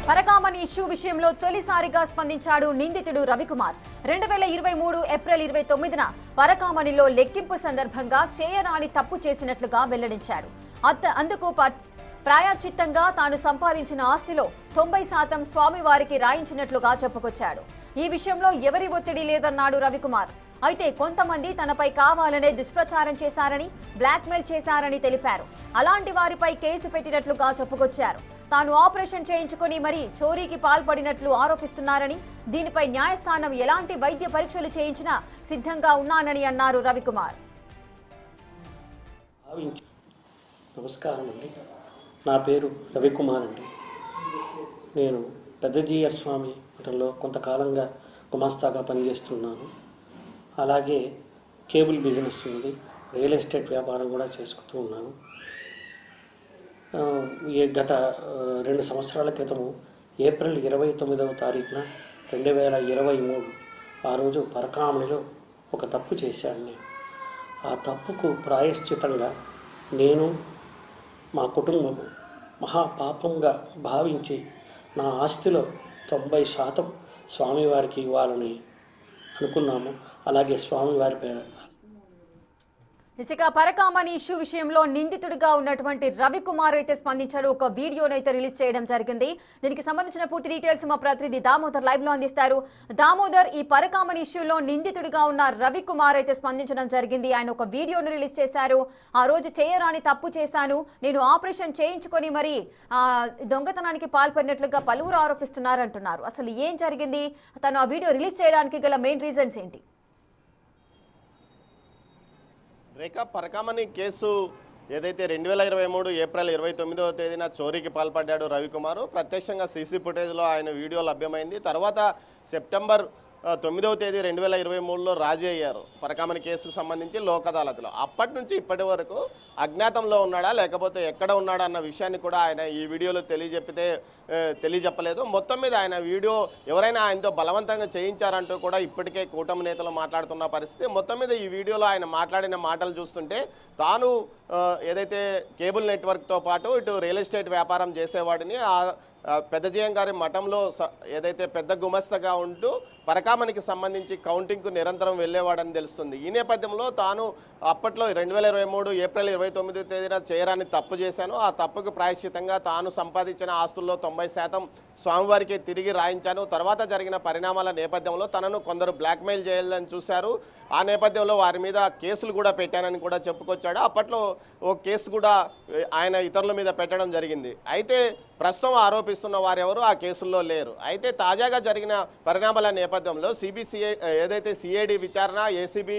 Parakamani issue విషయంలో తొలిసారిగా స్పందించాడు నిందితుడు రవికుమార్. 2023 ఏప్రిల్ 29న పరకామణిలో లెక్కింపు సందర్భంగా చేయరాని తప్పు చేసినట్లుగా వెల్లడించాడు. అందుకు ప్రాయశ్చిత్తంగా తాను సంపాదించిన ఆస్తిలో 90% స్వామివారికి రాయించినట్లుగా చెప్పుకొచ్చాడు. ఈ విషయంలో ఎవరి ఒత్తిడి లేదన్నాడు రవికుమార్. అయితే కొంతమంది తనపై కావాలనే దుష్ప్రచారం చేశారని, బ్లాక్మెయిల్ చేశారని తెలిపారు. అలాంటి వారిపై కేసు పెట్టినట్లుగా చెప్పుకొచ్చారు. తాను ఆపరేషన్ చేయించుకొని మరీ చోరీకి పాల్పడినట్లు ఆరోపిస్తున్నారని, దీనిపై న్యాయస్థానం ఎలాంటి వైద్య పరీక్షలు చేయించినా సిద్ధంగా ఉన్నానని అన్నారు రవికుమార్. నమస్కారం అండి, నా పేరు రవికుమార్ అండి. నేను పెద్దజీయర్ స్వామి మఠంలో కొంతకాలంగా గుమాస్తాగా పనిచేస్తున్నాను. అలాగే కేబుల్ బిజినెస్ ఉంది, రియల్ ఎస్టేట్ వ్యాపారం కూడా చేసుకుంటూ ఉన్నాను. గత 2 సంవత్సరాల క్రితము ఏప్రిల్ 29వ తారీఖున 2023 ఆ రోజు పరకామణిలో ఒక తప్పు చేశాను. నేను ఆ తప్పుకు ప్రాయశ్చితంగా నేను మా కుటుంబం మహాపాపంగా భావించి నా ఆస్తిలో 90% స్వామివారికి ఇవ్వాలని అనుకున్నాము. అలాగే స్వామివారి పేరు ఇసుక పరకామణి ఇష్యూ విషయంలో నిందితుడిగా ఉన్నటువంటి రవికుమార్ అయితే స్పందించాడు. ఒక వీడియోను అయితే రిలీజ్ చేయడం జరిగింది. దీనికి సంబంధించిన పూర్తి డీటెయిల్స్ మా ప్రతినిధి దామోదర్ లైవ్ లో అందిస్తారు. దామోదర్, ఈ పరకామణి ఇష్యూలో నిందితుడిగా ఉన్న రవికుమార్ అయితే స్పందించడం జరిగింది. ఆయన ఒక వీడియోను రిలీజ్ చేశారు. ఆ రోజు చేయరాని తప్పు చేశాను, నేను ఆపరేషన్ చేయించుకొని మరి దొంగతనానికి పాల్పడినట్లుగా పలువురు ఆరోపిస్తున్నారంటున్నారు. అసలు ఏం జరిగింది? తను ఆ వీడియో రిలీజ్ చేయడానికి గల మెయిన్ రీజన్స్ ఏంటి? రేఖ, పరకామణి కేసు ఏదైతే 2023 ఏప్రిల్ 29వ తేదీన చోరీకి పాల్పడ్డాడు రవికుమార్. ప్రత్యక్షంగా సీసీ ఫుటేజ్లో ఆయన వీడియో లభ్యమైంది. తర్వాత సెప్టెంబర్ 9వ తేదీ 2023లో రాజీ అయ్యారు పరకామణి కేసుకు సంబంధించి లోక్ అదాలత్లో. అప్పటి నుంచి ఇప్పటి వరకు అజ్ఞాతంలో ఉన్నాడా లేకపోతే ఎక్కడ ఉన్నాడా అన్న విషయాన్ని కూడా ఆయన ఈ వీడియోలో తెలియజెప్పలేదు. మొత్తం మీద ఆయన వీడియో ఎవరైనా ఆయనతో బలవంతంగా చేయించారంటూ కూడా ఇప్పటికే కూటమి నేతలు మాట్లాడుతున్న పరిస్థితి. మొత్తం మీద ఈ వీడియోలో ఆయన మాట్లాడిన మాటలు చూస్తుంటే తాను ఏదైతే కేబుల్ నెట్వర్క్తో పాటు ఇటు రియల్ ఎస్టేట్ వ్యాపారం చేసేవాడిని, పెద్దజీయం గారి మఠంలో ఏదైతే పెద్ద గుమస్తగా ఉంటూ పరకామణికి సంబంధించి కౌంటింగ్కు నిరంతరం వెళ్ళేవాడని తెలుస్తుంది. ఈ నేపథ్యంలో తాను అప్పట్లో 2023 ఏప్రిల్ 29వ తేదీన చేయరాని తప్పు చేశాను, ఆ తప్పుకు ప్రాయశ్చితంగా తాను సంపాదించిన ఆస్తుల్లో 90% స్వామివారికి తిరిగి రాయించాను. తర్వాత జరిగిన పరిణామాల నేపథ్యంలో తనను కొందరు బ్లాక్మెయిల్ చేయాలని చూశారు. ఆ నేపథ్యంలో వారి మీద కేసులు కూడా పెట్టానని కూడా చెప్పుకొచ్చాడు. అప్పట్లో ఓ కేసు కూడా ఆయన ఇతరుల మీద పెట్టడం జరిగింది. అయితే ప్రస్తుతం ఆరోపిస్తున్న వారెవరు ఆ కేసుల్లో లేరు. అయితే తాజాగా జరిగిన పరిణామాల నేపథ్యంలో ఏదైతే సిఐడి విచారణ, ఏసీబీ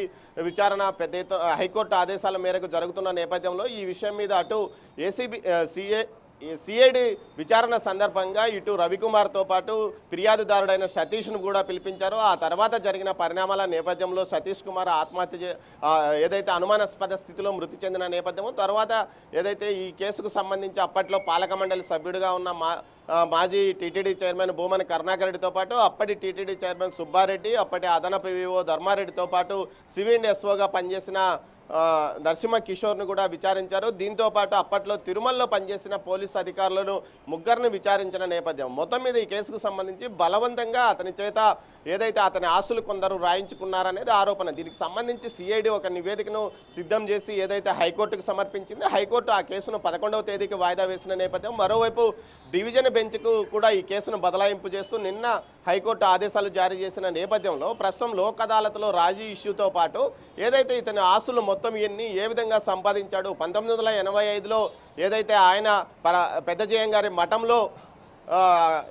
విచారణ పెద్ద హైకోర్టు ఆదేశాల మేరకు జరుగుతున్న నేపథ్యంలో ఈ విషయం మీద అటు సిఐడి విచారణ సందర్భంగా ఇటు రవికుమార్తో పాటు ఫిర్యాదుదారుడైన సతీష్ను కూడా పిలిపించారు. ఆ తర్వాత జరిగిన పరిణామాల నేపథ్యంలో సతీష్ కుమార్ ఆత్మహత్య ఏదైతే అనుమానాస్పద స్థితిలో మృతి చెందిన నేపథ్యమో, తర్వాత ఏదైతే ఈ కేసుకు సంబంధించి అప్పట్లో పాలక మండలి సభ్యుడిగా ఉన్న మాజీ టీటీడీ చైర్మన్ భూమన కరుణాకర్ రెడ్డితో పాటు అప్పటి టీటీడీ చైర్మన్ సుబ్బారెడ్డి, అప్పటి అదనపు వివో ధర్మారెడ్డితో పాటు సివిల్ ఎస్ఓగా పనిచేసిన నరసింహ కిషోర్ను కూడా విచారించారు. దీంతో పాటు అప్పట్లో తిరుమలలో పనిచేసిన పోలీసు అధికారులను ముగ్గురిని విచారించిన నేపథ్యం. మొత్తం మీద ఈ కేసుకు సంబంధించి బలవంతంగా అతని చేత ఏదైతే అతని ఆస్తులు కొందరు రాయించుకున్నారనేది ఆరోపణ. దీనికి సంబంధించి సిఐడి ఒక నివేదికను సిద్ధం చేసి ఏదైతే హైకోర్టుకు సమర్పించింది. హైకోర్టు ఆ కేసును 11వ తేదీకి వాయిదా వేసిన నేపథ్యం. మరోవైపు డివిజన్ బెంచ్కు కూడా ఈ కేసును బదలాయింపు చేస్తూ నిన్న హైకోర్టు ఆదేశాలు జారీ చేసిన నేపథ్యంలో ప్రస్తుతం లోక్ అదాలత్లో రాజీ ఇష్యూతో పాటు ఏదైతే ఇతని ఆస్తులు మొత్తం ఇవన్నీ ఏ విధంగా సంపాదించాడు, 1985లో ఏదైతే ఆయన పెద్దజీయం గారి మఠంలో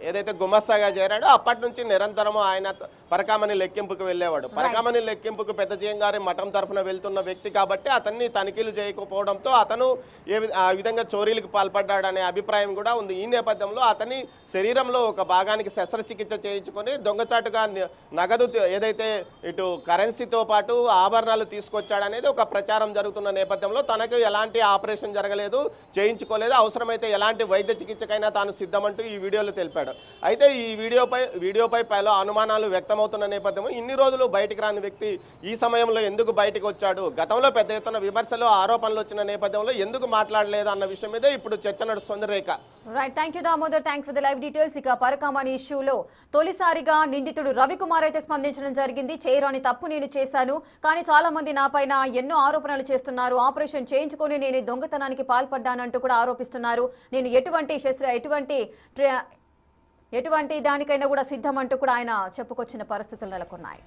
ఏదైతే గుమస్తాగా చేరాడో అప్పటి నుంచి నిరంతరము ఆయన పరకామణి లెక్కింపుకు వెళ్ళేవాడు. పరకామణి లెక్కింపుకు పెద్దజీయం గారి మఠం తరఫున వెళ్తున్న వ్యక్తి కాబట్టి అతన్ని తనిఖీలు చేయకపోవడంతో అతను ఆ విధంగా చోరీలకు పాల్పడ్డాడనే అభిప్రాయం కూడా ఉంది. ఈ నేపథ్యంలో అతని శరీరంలో ఒక భాగానికి శస్త్రచికిత్స చేయించుకొని దొంగచాటుగా నగదు ఏదైతే ఇటు కరెన్సీతో పాటు ఆభరణాలు తీసుకొచ్చాడనేది ఒక ప్రచారం జరుగుతున్న నేపథ్యంలో తనకు ఎలాంటి ఆపరేషన్ జరగలేదు, చేయించుకోలేదు, అవసరమైతే ఎలాంటి వైద్య చికిత్సకైనా తాను సిద్ధమంటూ ఈ వీడియోలో తెలిపాడు. అయితే ఈ వీడియోపై పలు అనుమానాలు వ్యక్తమవుతున్న నేపథ్యంలో ఇన్ని రోజులు బయటికి రాని వ్యక్తి ఈ సమయంలో ఎందుకు బయటకు వచ్చాడు, గతంలో పెద్ద ఎత్తున విమర్శలు ఆరోపణలు వచ్చిన నేపథ్యంలో ఎందుకు మాట్లాడలేదు అన్న విషయం మీద ఇప్పుడు చర్చ నడుస్తుంది. Rekha. Right, thank you Damodar, thanks for the live details. ఇక పరకామణి ఇష్యూలో తొలిసారిగా నిందితుడు రవికుమార్ అయితే స్పందించడం జరిగింది. చేయరాని తప్పు నేను చేశాను, కానీ చాలా మంది నాపైన ఎన్నో ఆరోపణలు చేస్తున్నారు. ఆపరేషన్ చేయించుకొని నేను దొంగతనానికి పాల్పడ్డానంటూ కూడా ఆరోపిస్తున్నారు. నేను ఎటువంటి దానికైనా కూడా సిద్ధం అంటూ కూడా ఆయన చెప్పుకొచ్చిన పరిస్థితులు నెలకొన్నాయి.